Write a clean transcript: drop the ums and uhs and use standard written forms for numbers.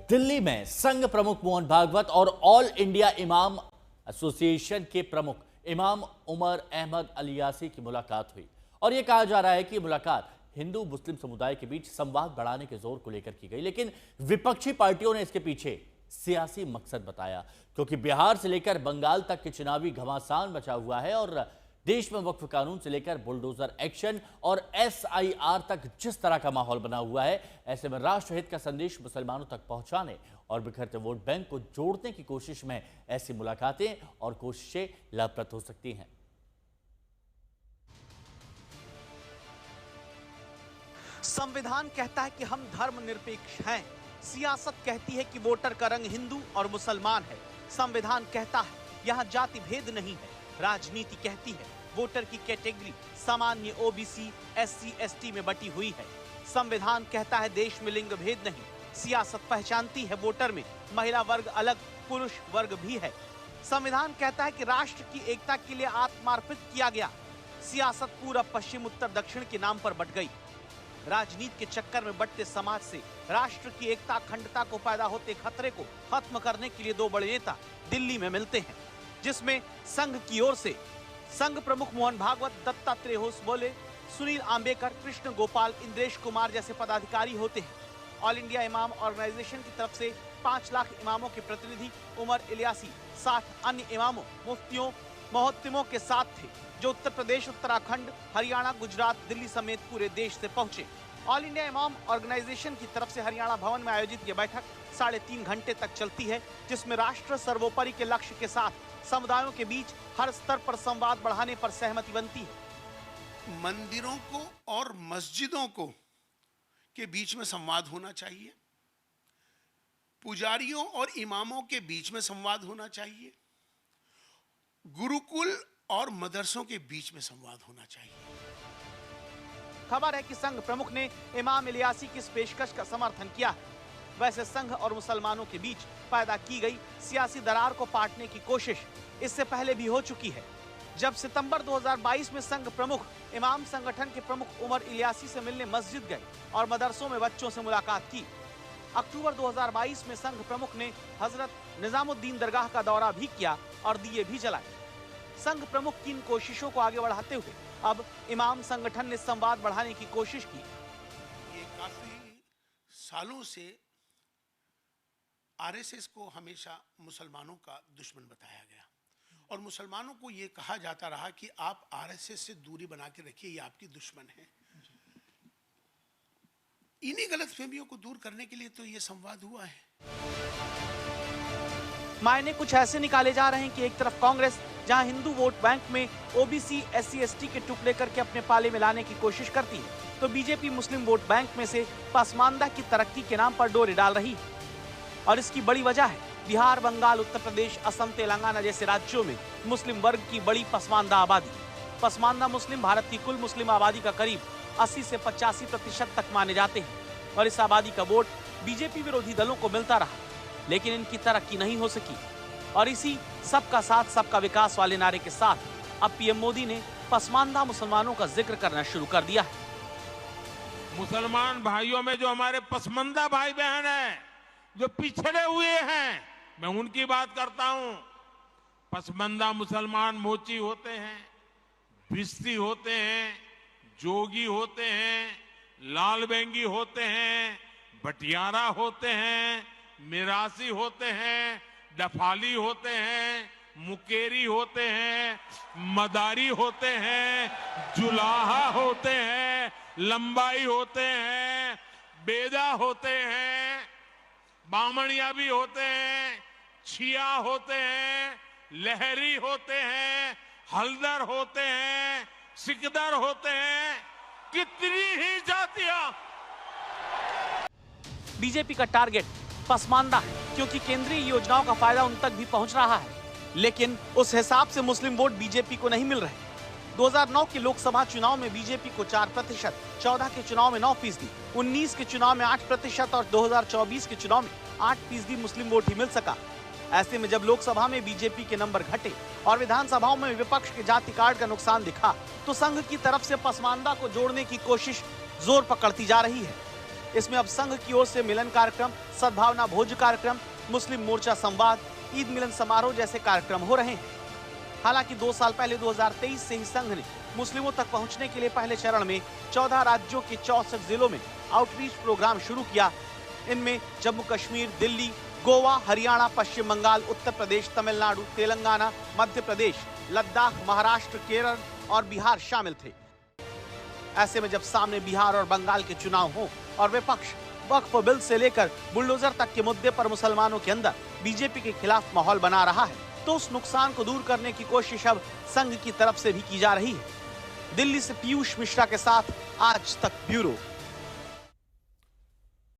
दिल्ली में संघ प्रमुख मोहन भागवत और ऑल इंडिया इमाम एसोसिएशन के प्रमुख इमाम उमर अहमद अलियासी की मुलाकात हुई और यह कहा जा रहा है कि मुलाकात हिंदू मुस्लिम समुदाय के बीच संवाद बढ़ाने के जोर को लेकर की गई, लेकिन विपक्षी पार्टियों ने इसके पीछे सियासी मकसद बताया, क्योंकि बिहार से लेकर बंगाल तक के चुनावी घमासान मचा हुआ है और देश में वक्फ कानून से लेकर बुलडोजर एक्शन और SIR तक जिस तरह का माहौल बना हुआ है, ऐसे में राष्ट्रहित का संदेश मुसलमानों तक पहुंचाने और बिखरते वोट बैंक को जोड़ने की कोशिश में ऐसी मुलाकातें और कोशिशें लाभप्रद हो सकती हैं। संविधान कहता है कि हम धर्मनिरपेक्ष हैं। सियासत कहती है कि वोटर का रंग हिंदू और मुसलमान है। संविधान कहता है यहाँ जाति भेद नहीं है। राजनीति कहती है वोटर की कैटेगरी सामान्य OBC SC ST में बटी हुई है। संविधान कहता है देश में लिंग भेद नहीं। सियासत पहचानती है वोटर में महिला वर्ग अलग, पुरुष वर्ग भी है। संविधान कहता है कि राष्ट्र की एकता के लिए आत्मार्पित किया गया। सियासत पूरब पश्चिम उत्तर दक्षिण के नाम पर बट गई। राजनीति के चक्कर में बटते समाज से राष्ट्र की एकता अखंडता को पैदा होते खतरे को खत्म करने के लिए दो बड़े नेता दिल्ली में मिलते हैं, जिसमें संघ की ओर से संघ प्रमुख मोहन भागवत, दत्तात्रेय होसबोले, सुनील आंबेकर, कृष्ण गोपाल, इंद्रेश कुमार जैसे पदाधिकारी होते हैं। ऑल इंडिया इमाम ऑर्गेनाइजेशन की तरफ से 5 लाख इमामों के प्रतिनिधि उमर इलियासी 60 अन्य इमामों, मुफ्तियों, मोहत्तिमों के साथ थे, जो उत्तर प्रदेश, उत्तराखंड, हरियाणा, गुजरात, दिल्ली समेत पूरे देश से पहुंचे। ऑल इंडिया इमाम ऑर्गेनाइजेशन की तरफ से हरियाणा भवन में आयोजित यह बैठक 3.5 घंटे तक चलती है, जिसमें राष्ट्र सर्वोपरि के लक्ष्य के साथ समुदायों के बीच हर स्तर पर संवाद बढ़ाने पर सहमति बनती है। मंदिरों को और मस्जिदों को के बीच में संवाद होना चाहिए, पुजारियों और इमामों के बीच में संवाद होना चाहिए, गुरुकुल और मदरसों के बीच में संवाद होना चाहिए। खबर है कि संघ प्रमुख ने इमाम इलियासी की इस पेशकश का समर्थन किया है। वैसे संघ और मुसलमानों के बीच पैदा की गई सियासी दरार को पाटने की कोशिश इससे पहले भी हो चुकी है। जब सितंबर 2022 में संघ प्रमुख इमाम संगठन के प्रमुख उमर इलियासी से मिलने मस्जिद गए और मदरसों में बच्चों से मुलाकात की। अक्टूबर 2022 में संघ प्रमुख ने हजरत निजामुद्दीन दरगाह का दौरा भी किया और दिए भी जलाए। संघ प्रमुख की इन कोशिशों को आगे बढ़ाते हुए अब इमाम संगठन ने संवाद बढ़ाने की कोशिश की। ये काफी सालों से RSS को हमेशा मुसलमानों का दुश्मन बताया गया और मुसलमानों को ये कहा जाता रहा कि आप RSS से दूरी बना के रखिए, ये आपकी दुश्मन है। इन्हीं गलतफहमियों को दूर करने के लिए तो ये संवाद हुआ है। मायने कुछ ऐसे निकाले जा रहे हैं कि एक तरफ कांग्रेस जहां हिंदू वोट बैंक में OBC SC ST के टुकड़े करके अपने पाले में लाने की कोशिश करती है, तो बीजेपी मुस्लिम वोट बैंक में से पसमानदा की तरक्की के नाम पर डोरे डाल रही है। और इसकी बड़ी वजह है बिहार, बंगाल, उत्तर प्रदेश, असम, तेलंगाना जैसे राज्यों में मुस्लिम वर्ग की बड़ी पसमानदा आबादी। पसमानदा मुस्लिम भारत की कुल मुस्लिम आबादी का करीब 80 से 85% तक माने जाते हैं और इस आबादी का वोट बीजेपी विरोधी दलों को मिलता रहा, लेकिन इनकी तरक्की नहीं हो सकी। और इसी सबका साथ सबका विकास वाले नारे के साथ अब PM मोदी ने पसमानदा मुसलमानों का जिक्र करना शुरू कर दिया है। मुसलमान भाइयों में जो हमारे पसमानदा भाई बहन हैं, जो पिछड़े हुए हैं, मैं उनकी बात करता हूं। पसमानदा मुसलमान मोची होते हैं, भिस्ती होते हैं, जोगी होते हैं, लाल बेंगी होते हैं, भटियारा होते हैं, मिरासी होते हैं, डफाली होते हैं, मुकेरी होते हैं, मदारी होते हैं, जुलाहा होते हैं, लंबाई होते हैं, बेदा होते हैं, बामणिया भी होते हैं, छिया होते हैं, लहरी होते हैं, हल्दर होते हैं, सिकदर होते हैं, कितनी ही जातियां। बीजेपी का टारगेट पसमानदा है, क्योंकि केंद्रीय योजनाओं का फायदा उन तक भी पहुंच रहा है, लेकिन उस हिसाब से मुस्लिम वोट बीजेपी को नहीं मिल रहे। 2009 के लोकसभा चुनाव में बीजेपी को 4%, 14 के चुनाव में 9%, 19 के चुनाव में 8% और 2024 के चुनाव में 8% मुस्लिम वोट ही मिल सका। ऐसे में जब लोकसभा में बीजेपी के नंबर घटे और विधानसभाओं में विपक्ष के जाति कार्ड का नुकसान दिखा, तो संघ की तरफ से पसमानदा को जोड़ने की कोशिश जोर पकड़ती जा रही है। इसमें अब संघ की ओर से मिलन कार्यक्रम, सद्भावना भोज कार्यक्रम, मुस्लिम मोर्चा संवाद, ईद मिलन समारोह जैसे कार्यक्रम हो रहे हैं। हालांकि 2 साल पहले 2023 से ही संघ ने मुस्लिमों तक पहुंचने के लिए पहले चरण में 14 राज्यों के 64 जिलों में आउटरीच प्रोग्राम शुरू किया। इनमें जम्मू कश्मीर, दिल्ली, गोवा, हरियाणा, पश्चिम बंगाल, उत्तर प्रदेश, तमिलनाडु, तेलंगाना, मध्य प्रदेश, लद्दाख, महाराष्ट्र, केरल और बिहार शामिल थे। ऐसे में जब सामने बिहार और बंगाल के चुनाव हो और विपक्ष वक्फ बिल से लेकर बुलडोजर तक के मुद्दे पर मुसलमानों के अंदर बीजेपी के खिलाफ माहौल बना रहा है, तो उस नुकसान को दूर करने की कोशिश अब संघ की तरफ से भी की जा रही है। दिल्ली से पीयूष मिश्रा के साथ आज तक ब्यूरो।